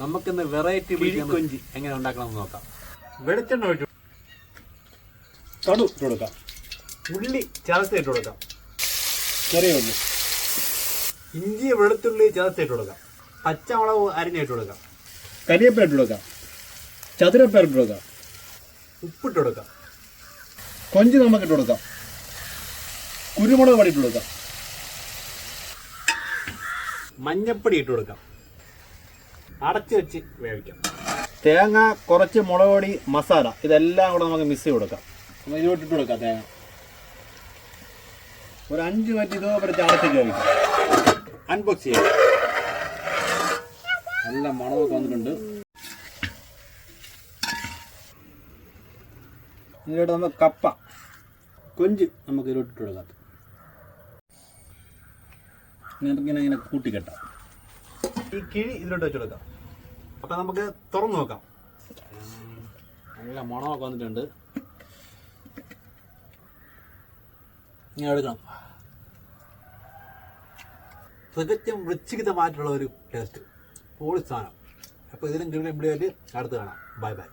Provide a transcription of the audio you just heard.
നമുക്കിന്ന് വെറൈറ്റി കൊഞ്ചി എങ്ങനെ ഉണ്ടാക്കണമെന്ന് നോക്കാം. വെളിച്ചെണ്ണ ഒഴിച്ചു കടു ഇട്ട് കൊടുക്കാം. ഉള്ളി ചതച്ചിട്ട് കൊടുക്കാം. ചെറിയ ഉള്ളി, ഇഞ്ചി വെളുത്തുള്ളി ചതച്ചിട്ട് കൊടുക്കാം. പച്ചമുളക് അരിഞ്ഞിട്ട് കൊടുക്കാം. കരിവേപ്പില ഇട്ട് കൊടുക്കാം. ചതുരപ്പേർ ഇട്ട് കൊടുക്കാം. ഉപ്പിട്ട് കൊടുക്കാം. കൊഞ്ച് നമുക്ക് ഇട്ട് കൊടുക്കാം. കുരുമുളക് പൊടി ഇട്ട് കൊടുക്കാം. മഞ്ഞപ്പൊടി ഇട്ട് കൊടുക്കാം. അടച്ചു വെച്ച് വേവിക്കാം. തേങ്ങ, കുറച്ച് മുളക് പൊടി, മസാല ഇതെല്ലാം കൂടെ നമുക്ക് മിക്സ് ചെയ്ത് കൊടുക്കാം. നമുക്ക് ഇതിലോട്ട് ഇട്ട് കൊടുക്കാം. തേങ്ങ ഒരു 5 മിനിറ്റ് ഇതുപോലെ അടച്ചിട്ട് വേവിക്കാം. അൺബോക്സ് ചെയ്യാം. നല്ല മണമൊക്കെ വന്നിട്ടുണ്ട്. ഇതിലോട്ട് നമുക്ക് കപ്പ, കൊഞ്ച് നമുക്ക് ഇതിലോട്ട് ഇട്ട് കൊടുക്കാം. ഇങ്ങനെ കൂട്ടിക്കെട്ടാം. ഈ കിഴി ഇതിലോട്ട് വെച്ച് കൊടുക്കാം. അപ്പം നമുക്ക് തുറന്നു നോക്കാം. നല്ല മണമൊക്കെ വന്നിട്ടുണ്ട്. ഇങ്ങനെ എടുക്കണം. തികച്ചും രുചികരമായിട്ടുള്ള ഒരു ടേസ്റ്റ്, പൊളി സാധനം. അപ്പോൾ ഇതിലും കിഴി ഇവിടെ അടുത്ത് കാണാം. Bye bye.